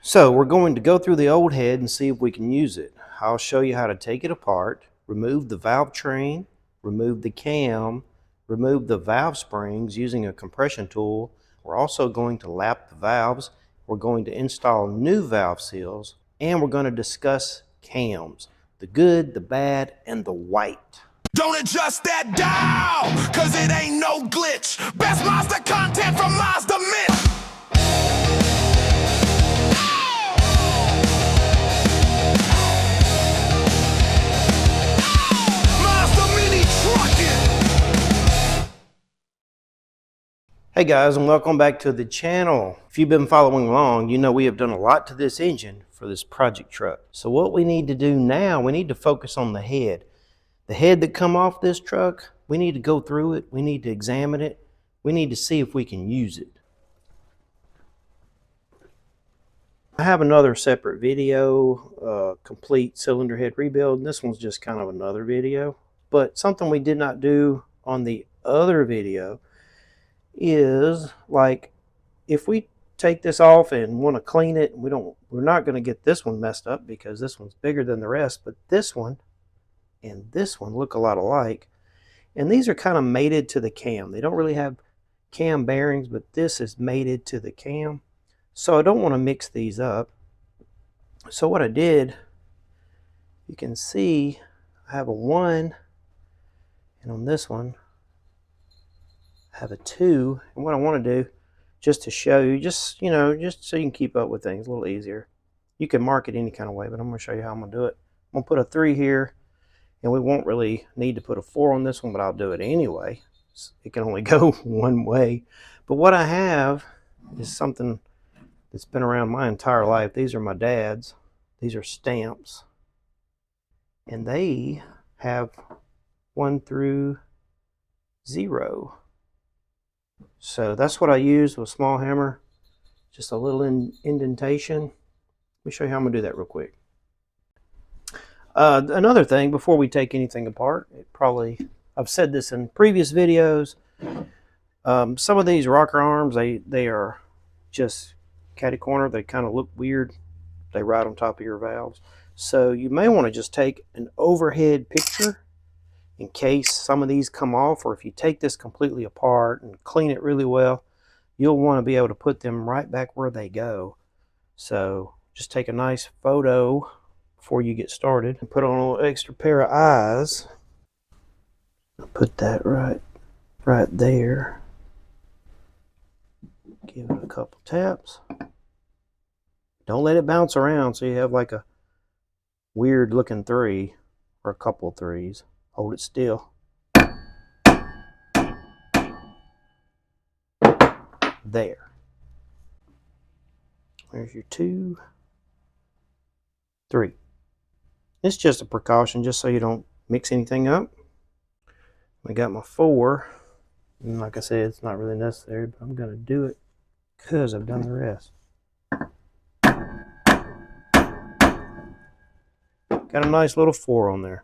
So we're going to go through the old head and see if we can use it. I'll show you how to take it apart, remove the Valvetrain, remove the cam, remove the valve springs using a compression tool. We're also going to lap the valves. We're going to install new valve seals, and we're going to discuss cams, the good, the bad, and the white. Don't adjust that dial, cause it ain't no glitch. Best Mazda content from MazdaMitch. Hey guys, and welcome back to the channel. If you've been following along, you know we have done a lot to this engine for this project truck. So what we need to do now, we need to focus on the head. The head that come off this truck, we need to go through it. We need to examine it. We need to see if we can use it. I have another separate video, complete cylinder head rebuild. And this one's just kind of another video. But something we did not do on the other video is, like, if we take this off and want to clean it, we're not going to get this one messed up because this one's bigger than the rest, but this one and this one look a lot alike, and these are kind of mated to the cam. They don't really have cam bearings, but this is mated to the cam, so I don't want to mix these up. So what I did, you can see I have a 1, and on this one I have a 2, and what I want to do, just to show you, just so you can keep up with things a little easier. You can mark it any kind of way, but I'm going to show you how I'm going to do it. I'm going to put a 3 here, and we won't really need to put a 4 on this one, but I'll do it anyway. It can only go one way. But what I have is something that's been around my entire life. These are my dad's. These are stamps, and they have 1 through 0. So that's what I use with a small hammer, just a little indentation. Let me show you how I'm going to do that real quick. Another thing, before we take anything apart, I've said this in previous videos, some of these rocker arms, they are just catty corner. They kind of look weird. They ride on top of your valves. So you may want to just take an overhead picture in case some of these come off, or if you take this completely apart and clean it really well, you'll want to be able to put them right back where they go. So just take a nice photo before you get started and put on a little extra pair of eyes. Put that right there. Give it a couple taps. Don't let it bounce around so you have like a weird looking 3 or a couple of 3s. Hold it still. There. There's your 2, 3. It's just a precaution, just so you don't mix anything up. I got my 4. And like I said, it's not really necessary, but I'm going to do it because I've done the rest. Got a nice little 4 on there.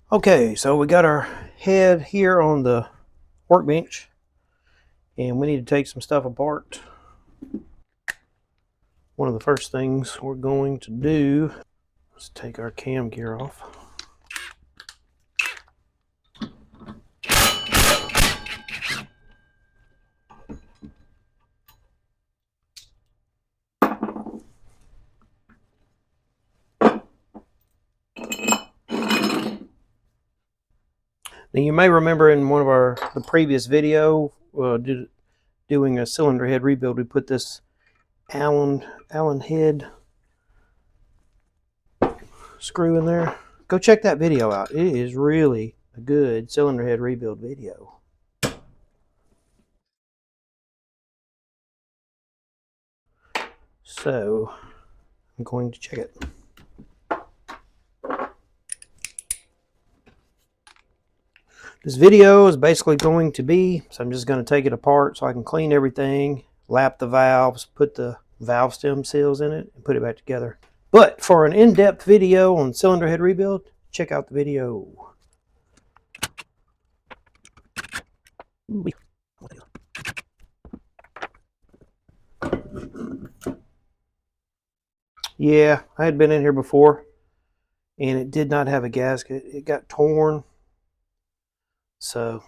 Okay, so we got our head here on the workbench, and we need to take some stuff apart. One of the first things we're going to do is take our cam gear off. Now you may remember in one of the previous video doing a cylinder head rebuild, we put this Allen head screw in there. Go check that video out. It is really a good cylinder head rebuild video. So I'm going to check it. This video is basically going to be, so I'm just going to take it apart so I can clean everything, lap the valves, put the valve stem seals in it, and put it back together. But for an in-depth video on cylinder head rebuild, check out the video. Yeah, I had been in here before, and it did not have a gasket. It got torn, so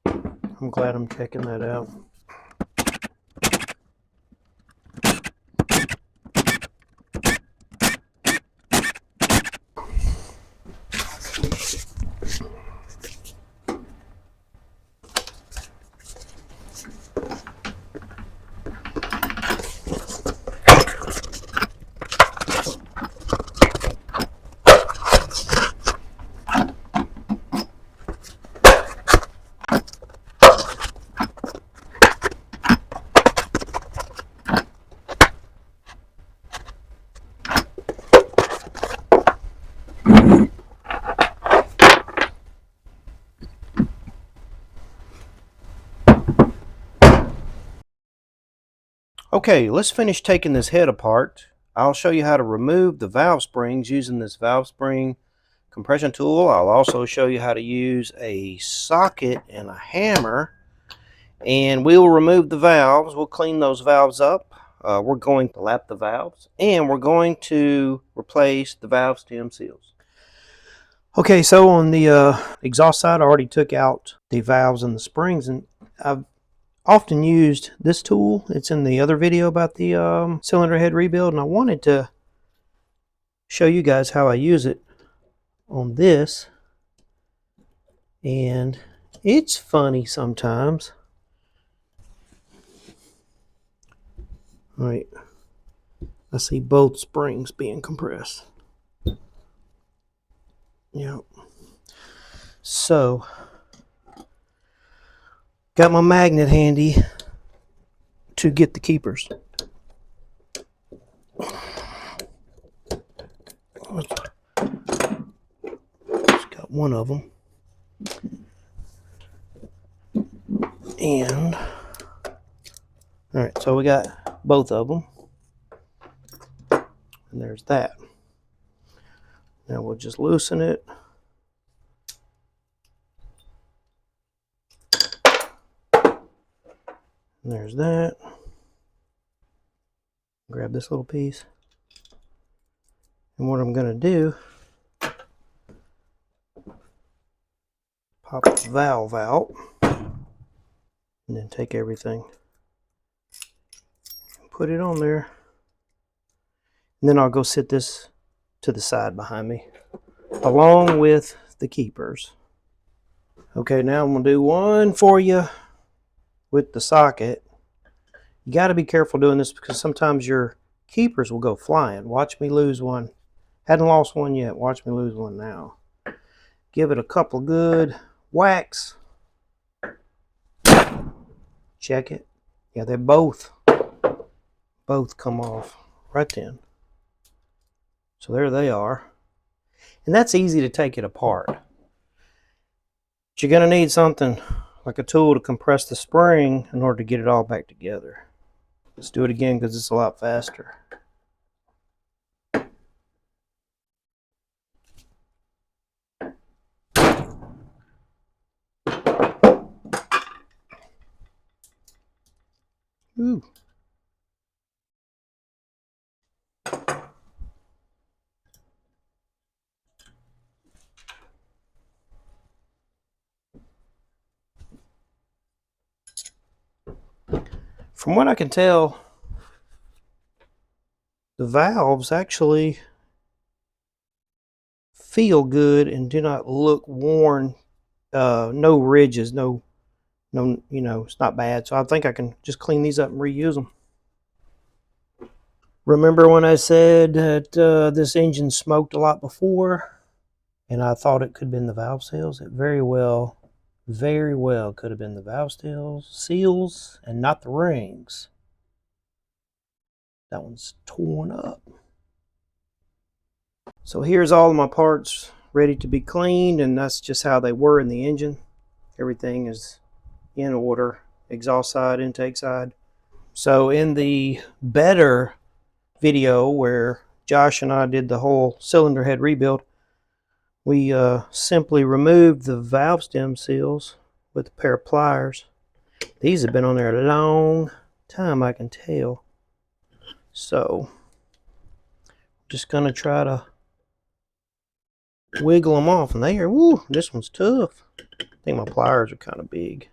I'm glad I'm checking that out. Okay, let's finish taking this head apart. I'll show you how to remove the valve springs using this valve spring compression tool. I'll also show you how to use a socket and a hammer, and we'll remove the valves. We'll clean those valves up. We're going to lap the valves, and we're going to replace the valve stem seals. Okay, so on the exhaust side, I already took out the valves and the springs, and I've often used this tool. It's in the other video about the cylinder head rebuild, and I wanted to show you guys how I use it on this. And it's funny sometimes. All right, I see both springs being compressed. Yep. So, got my magnet handy to get the keepers. Just got one of them. And, all right, so we got both of them. And there's that. Now we'll just loosen it. And there's that. Grab this little piece. And what I'm going to do, pop the valve out. And then take everything. Put it on there. And then I'll go sit this to the side behind me, along with the keepers. Okay, now I'm going to do one for you with the socket. You got to be careful doing this because sometimes your keepers will go flying. Watch me lose one. Hadn't lost one yet. Watch me lose one now. Give it a couple good whacks. Check it. Yeah, they both come off right then. So there they are. And that's easy to take it apart. But you're going to need something like a tool to compress the spring in order to get it all back together. Let's do it again because it's a lot faster. Ooh. From what I can tell, the valves actually feel good and do not look worn. No ridges, no, you know, it's not bad. So I think I can just clean these up and reuse them. Remember when I said that this engine smoked a lot before, and I thought it could have been the valve seals? It very well could have been the valve seals and not the rings. That one's torn up. So here's all of my parts ready to be cleaned, and that's just how they were in the engine. Everything is in order, exhaust side, intake side. So in the better video where Josh and I did the whole cylinder head rebuild, we simply removed the valve stem seals with a pair of pliers. These have been on there a long time, I can tell. So Just gonna try to wiggle them off, and there, woo, this one's tough. I think my pliers are kind of big.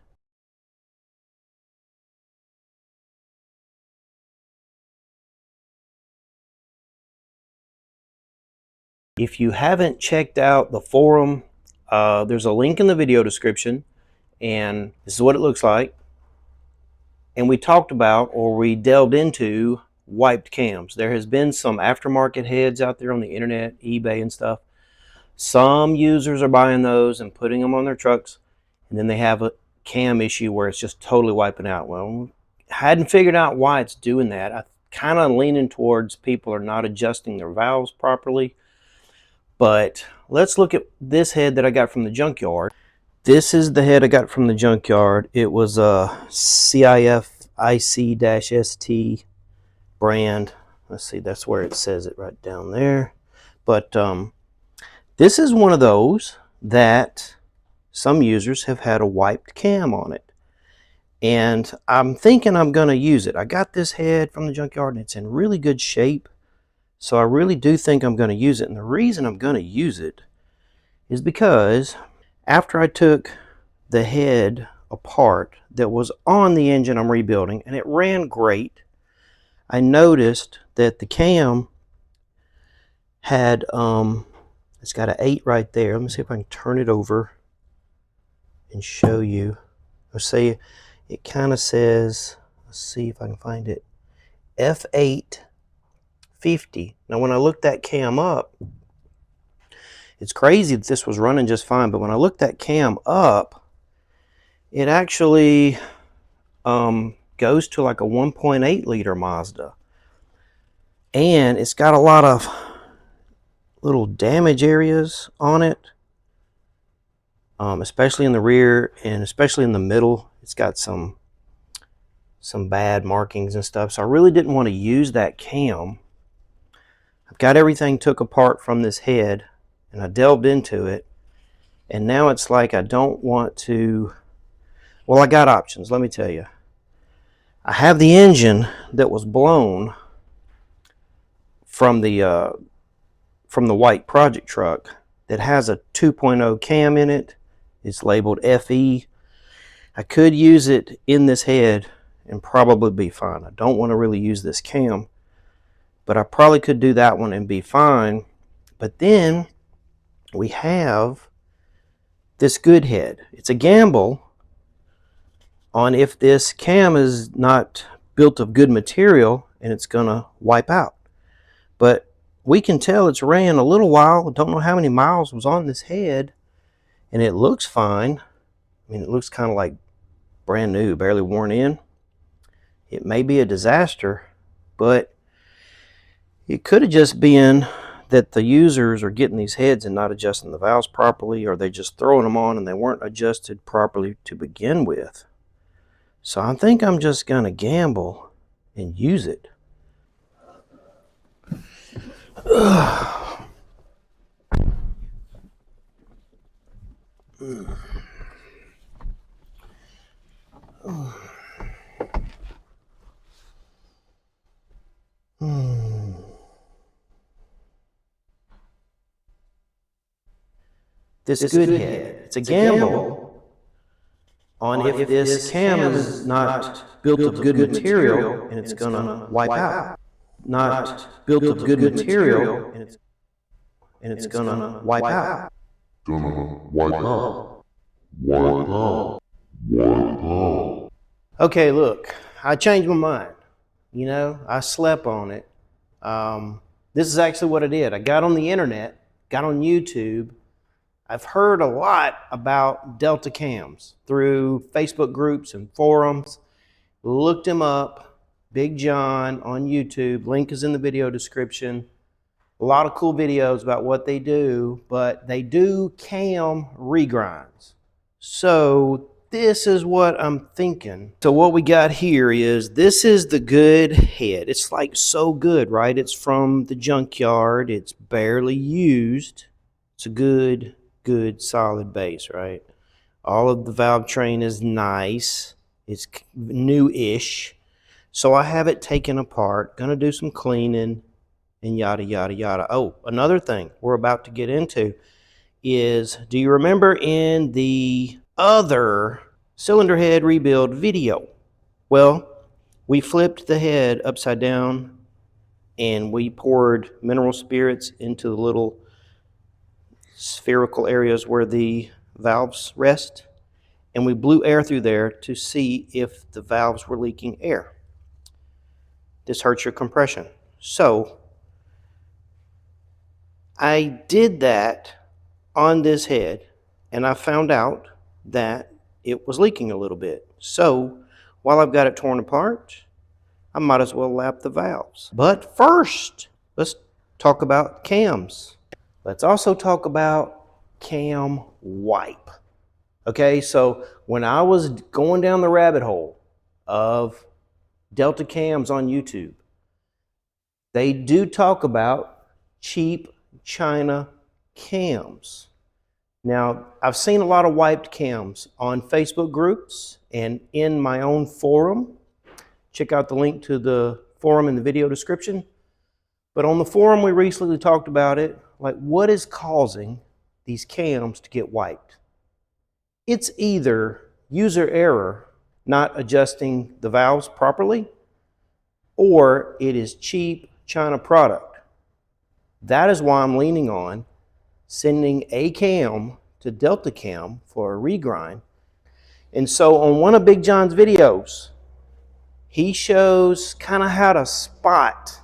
If you haven't checked out the forum, there's a link in the video description, and this is what it looks like. And we talked about, or we delved into, wiped cams. There has been some aftermarket heads out there on the internet, eBay and stuff. Some users are buying those and putting them on their trucks, and then they have a cam issue where it's just totally wiping out. Well, I hadn't figured out why it's doing that. I kind of leaning towards people are not adjusting their valves properly. But let's look at this head that I got from the junkyard. This is the head I got from the junkyard. It was a CIF IC-ST brand. Let's see, that's where it says it right down there. But this is one of those that some users have had a wiped cam on it. And I'm thinking I'm going to use it. I got this head from the junkyard, and it's in really good shape. So I really do think I'm going to use it. And the reason I'm going to use it is because after I took the head apart that was on the engine I'm rebuilding, and it ran great, I noticed that the cam had, it's got an 8 right there. Let me see if I can turn it over and show you. Let's see, it kind of says, let's see if I can find it, F8 50. Now when I looked that cam up, it's crazy that this was running just fine, but when I looked that cam up, it actually goes to like a 1.8 liter Mazda, and it's got a lot of little damage areas on it, especially in the rear and especially in the middle. It's got some bad markings and stuff, so I really didn't want to use that cam. I've got everything took apart from this head, and I delved into it, and now it's like I don't want to. Well, I got options, let me tell you. I have the engine that was blown from the white project truck that has a 2.0 cam in it. It's labeled FE. I could use it in this head and probably be fine. I don't want to really use this cam, but I probably could do that one and be fine. But then we have this good head. It's a gamble on if this cam is not built of good material and it's gonna wipe out. But we can tell it's ran a little while. Don't know how many miles was on this head, and it looks fine. I mean, it looks kind of like brand new, barely worn in. It may be a disaster, but it could have just been that the users are getting these heads and not adjusting the valves properly, or they just throwing them on and they weren't adjusted properly to begin with. So I think I'm just gonna gamble and use it. This good head, it's a gamble on if this cam is not built of good material and it's gonna wipe out. Not built of good material and it's gonna wipe out. Okay, look, I changed my mind. You know, I slept on it. This is actually what I did. I got on the internet, got on YouTube. I've heard a lot about Delta cams through Facebook groups and forums. Looked him up, Big John on YouTube. Link is in the video description. A lot of cool videos about what they do, but they do cam regrinds. So this is what I'm thinking. So what we got here is, this is the good head. It's like so good, right? It's from the junkyard. It's barely used. It's a good solid base, right? All of the Valvetrain is nice. It's new-ish. So I have it taken apart. Gonna do some cleaning and yada, yada, yada. Oh, another thing we're about to get into is, do you remember in the other cylinder head rebuild video? Well, we flipped the head upside down and we poured mineral spirits into the little spherical areas where the valves rest, and we blew air through there to see if the valves were leaking air. This hurts your compression. So I did that on this head, and I found out that it was leaking a little bit. So while I've got it torn apart, I might as well lap the valves. But first, let's talk about cams. Let's also talk about cam wipe. Okay, so when I was going down the rabbit hole of Delta cams on YouTube, they do talk about cheap China cams. Now, I've seen a lot of wiped cams on Facebook groups and in my own forum. Check out the link to the forum in the video description. But on the forum, we recently talked about it, like what is causing these cams to get wiped? It's either user error, not adjusting the valves properly, or it is cheap China product. That is why I'm leaning on sending a cam to Delta Cam for a regrind. And so on one of Big John's videos, he shows kind of how to spot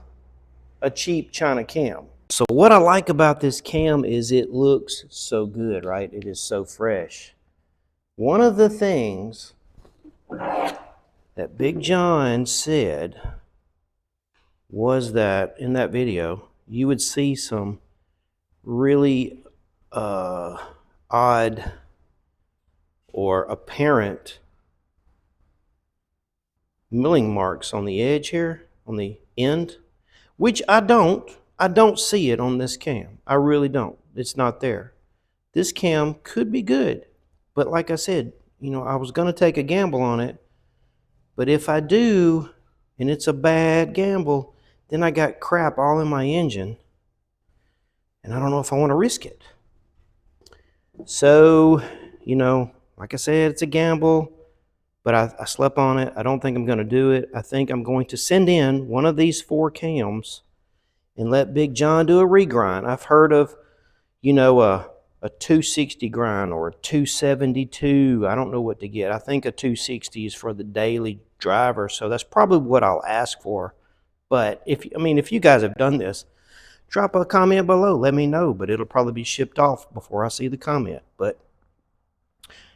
a cheap China cam. So what I like about this cam is it looks so good, right? It is so fresh. One of the things that Big John said was that in that video, you would see some really odd or apparent milling marks on the edge here, on the end, which I don't see it on this cam. I really don't. It's not there. This cam could be good, but like I said, you know, I was going to take a gamble on it, but if I do, and it's a bad gamble, then I got crap all in my engine, and I don't know if I want to risk it. So, you know, like I said, it's a gamble, but I slept on it. I don't think I'm going to do it. I think I'm going to send in one of these 4 cams and let Big John do a regrind. I've heard of, you know, a 260 grind or a 272. I don't know what to get. I think a 260 is for the daily driver, so that's probably what I'll ask for. But if you guys have done this, drop a comment below. Let me know, but it'll probably be shipped off before I see the comment. But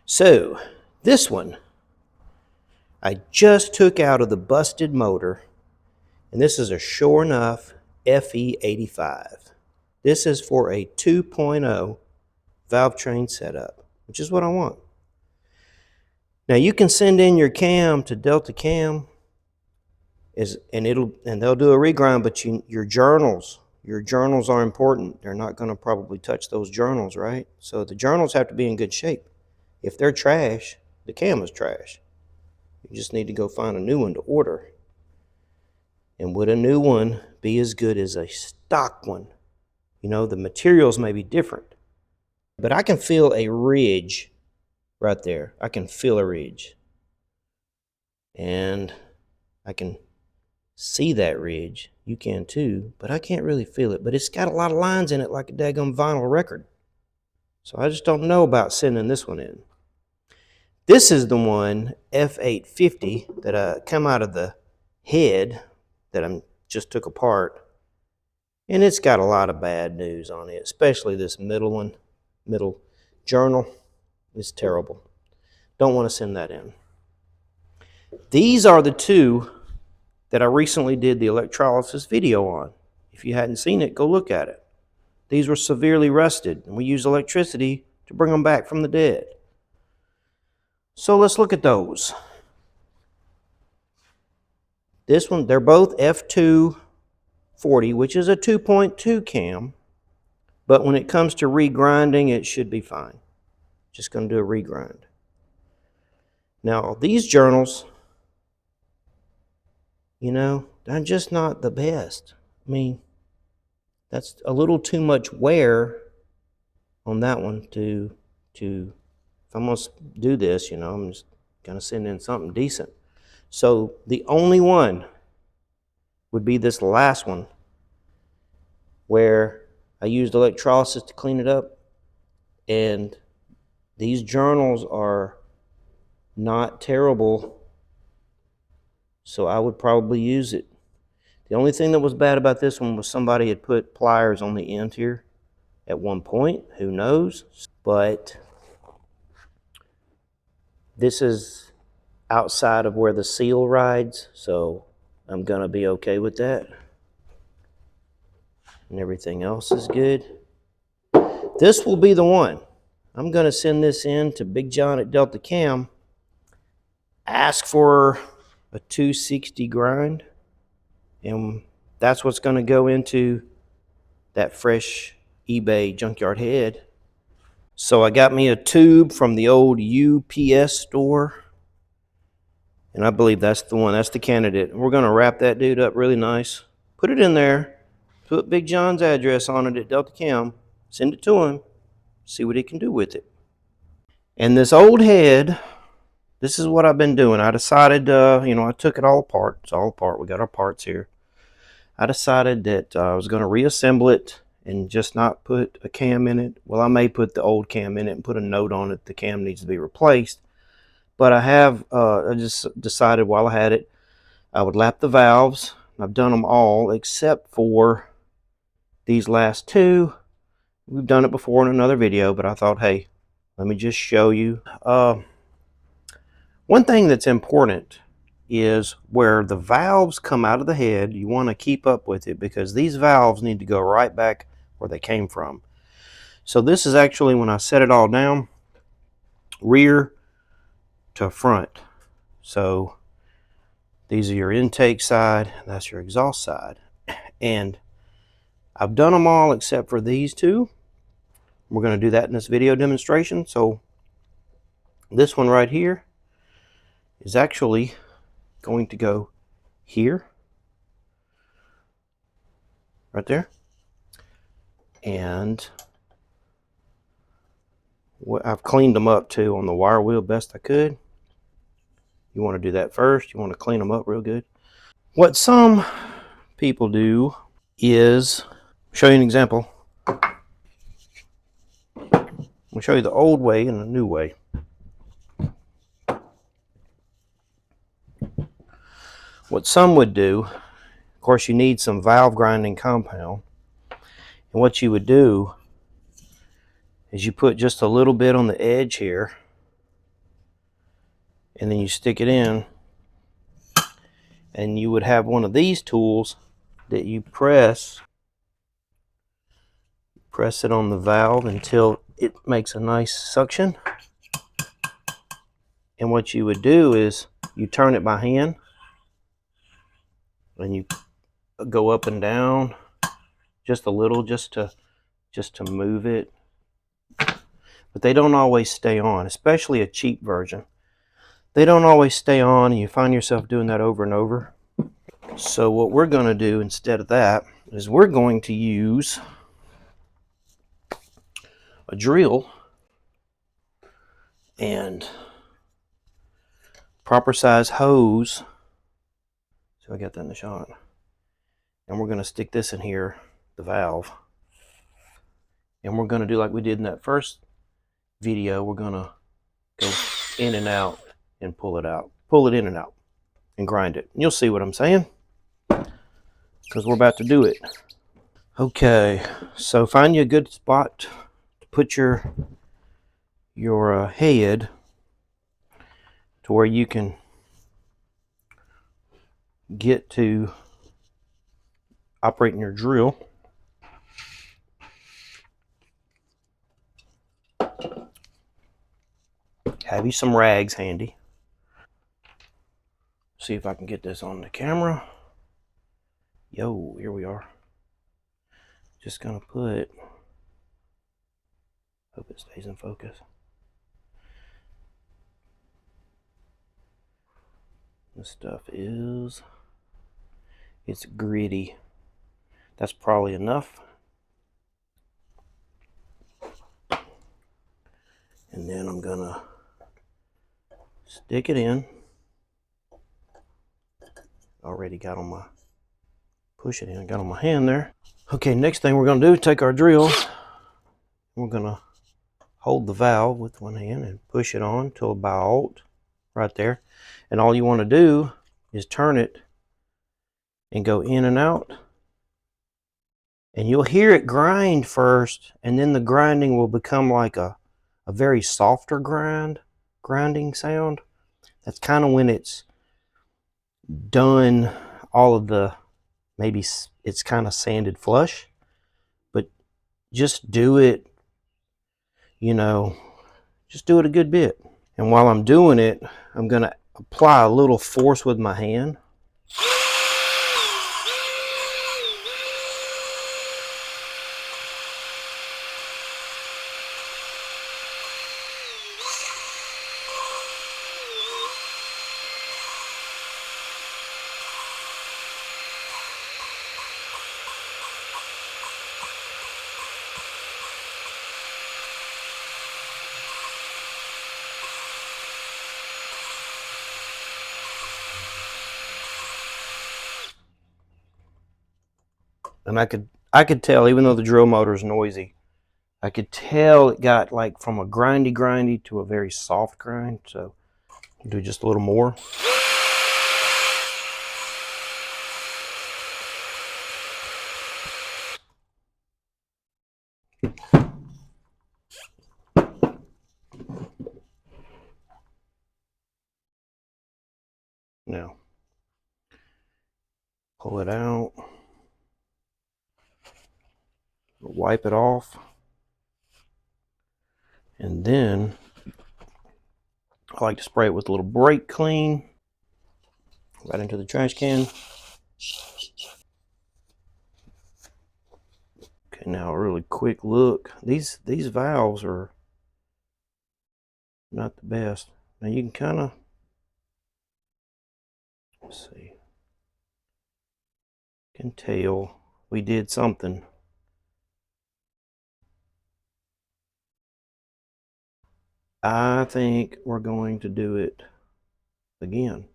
so this one I just took out of the busted motor, and this is a sure enough FE85. This is for a 2.0 Valvetrain setup, which is what I want. Now you can send in your cam to Delta Cam, and they'll do a regrind, but your journals are important. They're not going to probably touch those journals, right? So the journals have to be in good shape. If they're trash, the cam is trash. You just need to go find a new one to order. And would a new one be as good as a stock one? You know, the materials may be different, but I can feel a ridge right there. I can feel a ridge. And I can see that ridge. You can too, but I can't really feel it. But it's got a lot of lines in it like a daggum vinyl record. So I just don't know about sending this one in. This is the one, F850, that come out of the head that I just took apart. And it's got a lot of bad news on it, especially this middle one, middle journal. It's terrible. Don't want to send that in. These are the 2 that I recently did the electrolysis video on. If you hadn't seen it, go look at it. These were severely rusted, and we used electricity to bring them back from the dead. So let's look at those. This one, they're both F240, which is a 2.2 cam, but when it comes to regrinding, it should be fine. Just going to do a regrind. Now, these journals, you know, they're just not the best. I mean, That's a little too much wear on that one to if I'm gonna do this, you know, I'm just gonna send in something decent. So the only one would be this last one where I used electrolysis to clean it up, and these journals are not terrible, so I would probably use it. The only thing that was bad about this one was somebody had put pliers on the end here at one point, who knows, but this is outside of where the seal rides, so I'm gonna be okay with that. And everything else is good. This will be the one. I'm gonna send this in to Big John at Delta Cam, ask for a 260 grind, and that's what's gonna go into that fresh eBay junkyard head. So I got me a tube from the old UPS store, and I believe that's the one, that's the candidate. We're gonna wrap that dude up really nice, put it in there, put Big John's address on it at Delta Cam, send it to him, see what he can do with it. And this old head, this is what I've been doing. I decided, you know, I took it all apart. It's all apart. We got our parts here. I decided that I was going to reassemble it and just not put a cam in it. Well, I may put the old cam in it and put a note on it the cam needs to be replaced. But I just decided while I had it, I would lap the valves. I've done them all except for these last two. We've done it before in another video, but I thought, hey, let me just show you. One thing that's important is where the valves come out of the head, you want to keep up with it because these valves need to go right back where they came from. So this is actually, when I set it all down, rear to front. So these are your intake side, that's your exhaust side. And I've done them all except for these two. We're going to do that in this video demonstration. So this one right here is actually going to go here, right there. And I've cleaned them up too on the wire wheel best I could. You want to do that first. You want to clean them up real good. What some people do is, show you an example. I'll show you the old way and the new way. What some would do, of course, you need some valve grinding compound. And what you would do is you put just a little bit on the edge here, and then you stick it in, and you would have one of these tools that you press it on the valve until it makes a nice suction. And what you would do is you turn it by hand and you go up and down just a little, just to move it. But they don't always stay on, especially a cheap version. They don't always stay on, and you find yourself doing that over and over. So what we're going to do instead of that is we're going to use a drill and proper size hose. So I got that in the shot. And we're going to stick this in here, the valve. And we're going to do like we did in that first video. We're going to go in and out and pull it out. Pull it in and out and grind it. And you'll see what I'm saying, because we're about to do it. Okay, so find you a good spot to put your head to where you can get to operating your drill. Have you some rags handy. See if I can get this on the camera. Yo, here we are. Just gonna put, hope it stays in focus. This stuff is, it's gritty. That's probably enough And then I'm gonna stick it in. Already got on my, push it in, got on my hand there. Okay, next thing we're gonna do is take our drill. We're gonna hold the valve with one hand and push it on to about right there. And all you wanna do is turn it and go in and out. And you'll hear it grind first, and then the grinding will become like a very softer grinding sound. That's kind of when it's done all of the, maybe it's kind of sanded flush, but just do it, you know, just do it a good bit. And while I'm doing it, I'm going to apply a little force with my hand. And I could tell, even though the drill motor is noisy, I could tell it got like from a grindy to a very soft grind. So I'll do just a little more. Now, pull it out, wipe it off, and then I like to spray it with a little brake clean right into the trash can. Okay, now a really quick look. These valves are not the best. Now you can kind of, let's see, can tell we did something. I think we're going to do it again.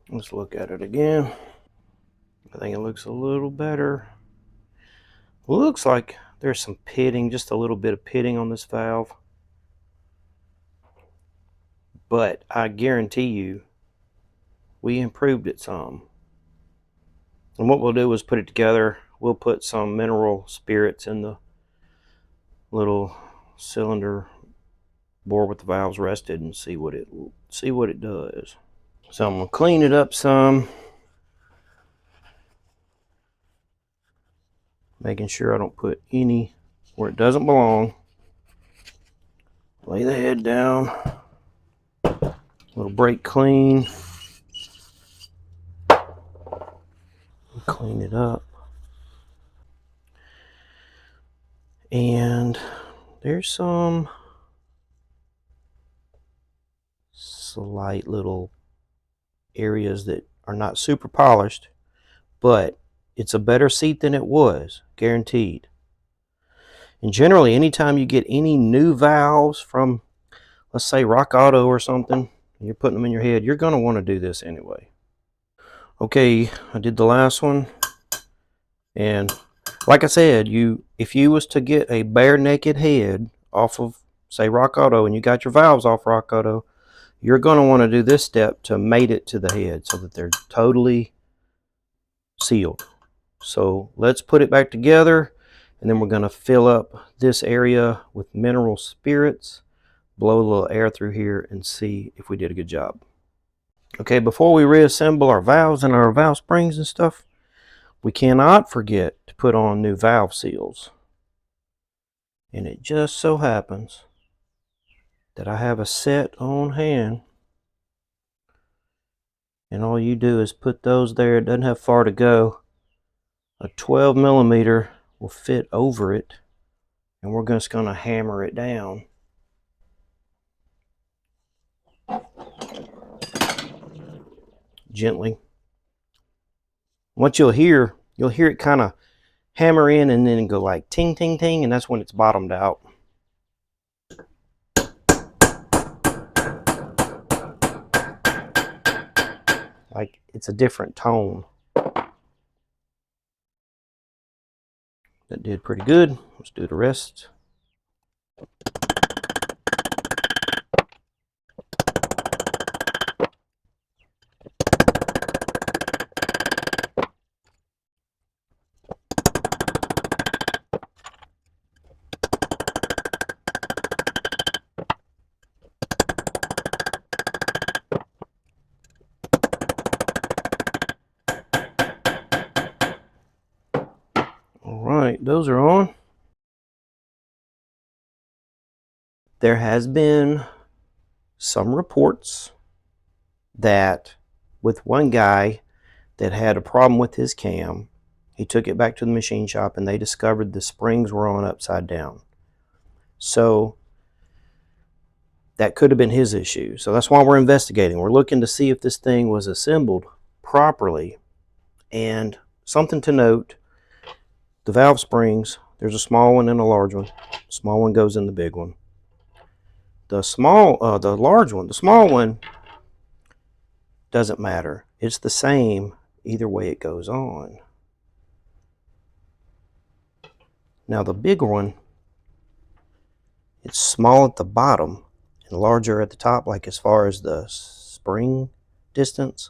Let's look at it again. I think it looks a little better. Looks like there's some pitting, just a little bit of pitting on this valve. But I guarantee you, we improved it some. And what we'll do is put it together. We'll put some mineral spirits in the little cylinder bore with the valves rested and see what it does. So I'm gonna clean it up some, making sure I don't put any where it doesn't belong. Lay the head down, a little brake clean, clean it up. And there's some slight little areas that are not super polished, but it's a better seat than it was, guaranteed. And generally, anytime you get any new valves from, let's say, Rock Auto or something, and you're putting them in your head, you're going to want to do this anyway. Okay, I did the last one. And like I said, if you was to get a bare naked head off of, say, Rock Auto, and you got your valves off Rock Auto, you're going to want to do this step to mate it to the head so that they're totally sealed. So let's put it back together, and then we're going to fill up this area with mineral spirits, blow a little air through here, and see if we did a good job. Okay, before we reassemble our valves and our valve springs and stuff, we cannot forget to put on new valve seals. And it just so happens that I have a set on hand. And all you do is put those there. It doesn't have far to go. A 12 millimeter will fit over it, and we're just going to hammer it down. Gently. What you'll hear it kind of hammer in and then go like ting, ting, ting, and that's when it's bottomed out. Like it's a different tone. That did pretty good. Let's do the rest. Alright, those are on. There has been some reports that with one guy that had a problem with his cam, he took it back to the machine shop and they discovered the springs were on upside down. So that could have been his issue. So that's why we're investigating. We're looking to see if this thing was assembled properly. And something to note, the valve springs, there's a small one and a large one. The small one goes in the big one. The small one doesn't matter. It's the same either way it goes on. Now the big one, it's small at the bottom and larger at the top, like as far as the spring distance.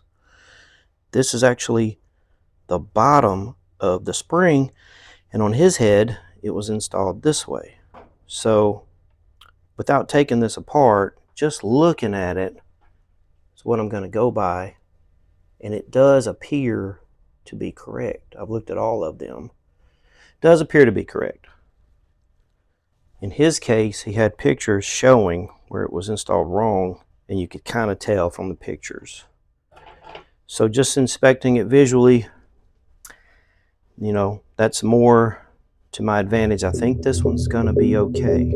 This is actually the bottom of the spring, and on his head it was installed this way. So without taking this apart, just looking at it is what I'm going to go by, and it does appear to be correct. I've looked at all of them. It does appear to be correct. In his case, he had pictures showing where it was installed wrong, and you could kind of tell from the pictures. So just inspecting it visually, you know, that's more to my advantage. I think this one's going to be okay.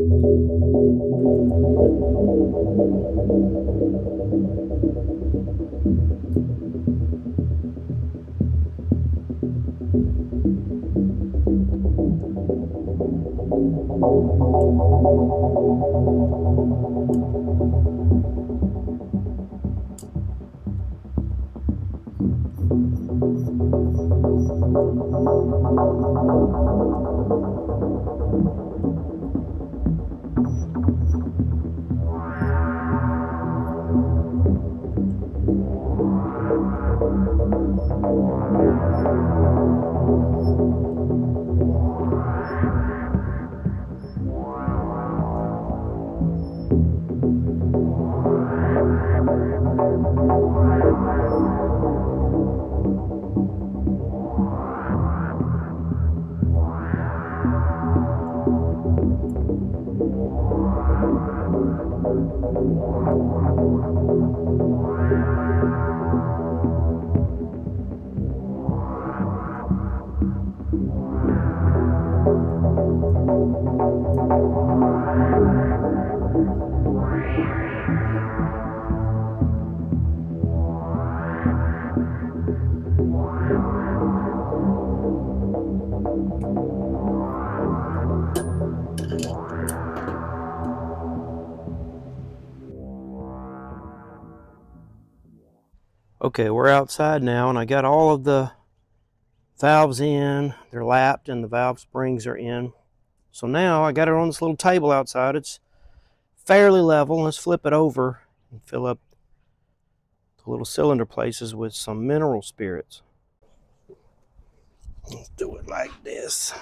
Okay, we're outside now, and I got all of the valves in. They're lapped and the valve springs are in. So now I got it on this little table outside. It's fairly level. Let's flip it over and fill up the little cylinder places with some mineral spirits. Let's do it like this.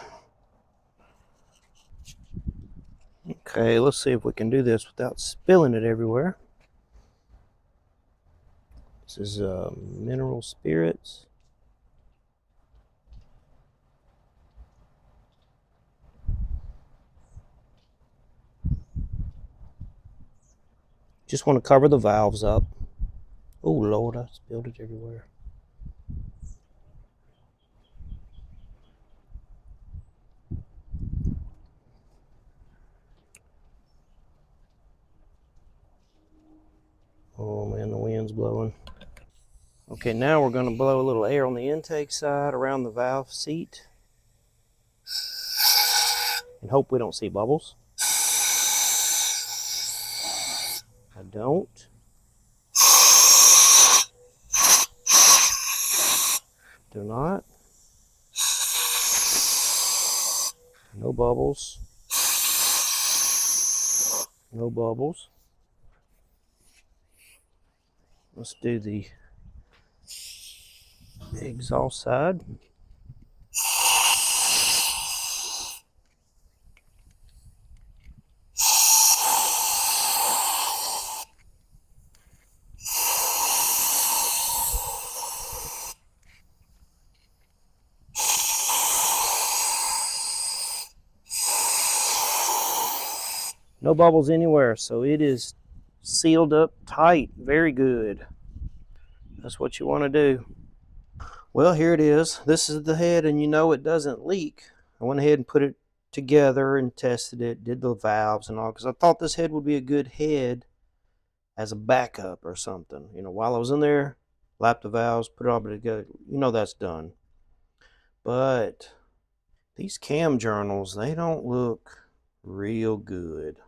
Okay, let's see if we can do this without spilling it everywhere. This is mineral spirits. Just want to cover the valves up. Oh Lord, I spilled it everywhere. blowing. Okay, now we're going to blow a little air on the intake side around the valve seat and hope we don't see bubbles. I don't. Do not. No bubbles. No bubbles. Let's do the exhaust side. No bubbles anywhere, so it is sealed up tight. Very good. That's what you want to do. Well, here it is. This is the head, and you know it doesn't leak. I went ahead and put it together and tested it, did the valves and all, because I thought this head would be a good head as a backup or something. You know, while I was in there, lap the valves, put it all together. You know that's done. But these cam journals, they don't look real good.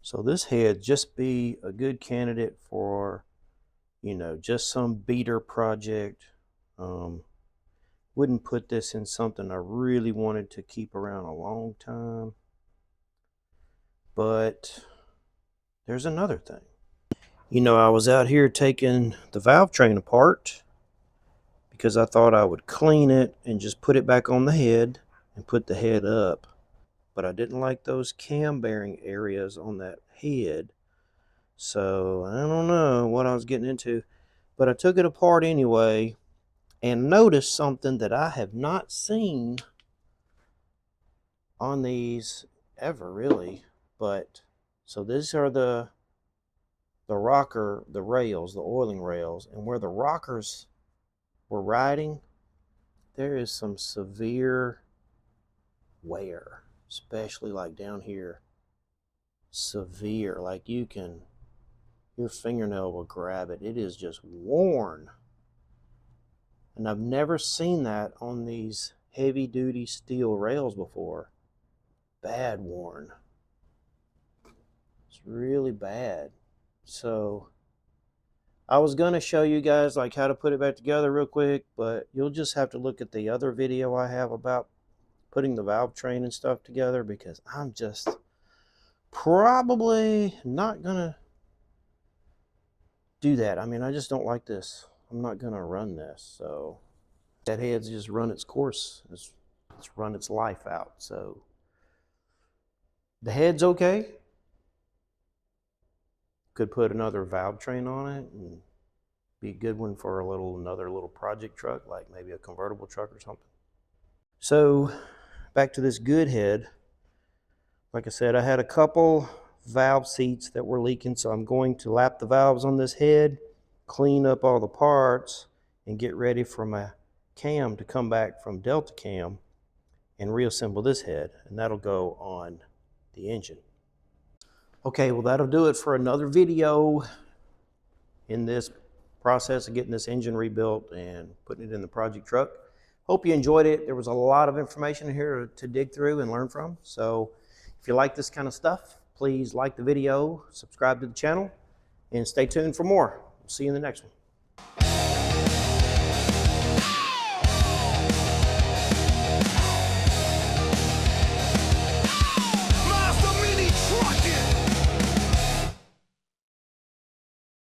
So this head just be a good candidate for, you know, just some beater project. Wouldn't put this in something I really wanted to keep around a long time. But there's another thing. You know, I was out here taking the Valvetrain apart because I thought I would clean it and just put it back on the head and put the head up. But I didn't like those cam bearing areas on that head. So I don't know what I was getting into. But I took it apart anyway and noticed something that I have not seen on these ever really. But so these are the rocker, the rails, the oiling rails, and where the rockers were riding, there is some severe wear, especially like down here. Severe, like your fingernail will grab it. It is just worn. And I've never seen that on these heavy duty steel rails before. Bad worn. It's really bad. So I was going to show you guys like how to put it back together real quick, but you'll just have to look at the other video I have about putting the Valvetrain and stuff together, because I'm just probably not going to do that. I mean, I just don't like this. I'm not going to run this. So that head's just run its course. It's run its life out. So the head's okay. Could put another Valvetrain on it and be a good one for another little project truck, like maybe a convertible truck or something. So back to this good head. Like I said, I had a couple valve seats that were leaking, so I'm going to lap the valves on this head, clean up all the parts, and get ready for my cam to come back from Delta Cam and reassemble this head, and that'll go on the engine. Okay, well that'll do it for another video in this process of getting this engine rebuilt and putting it in the project truck. Hope you enjoyed it. There was a lot of information here to dig through and learn from. So if you like this kind of stuff, please like the video, subscribe to the channel, and stay tuned for more. See you in the next one.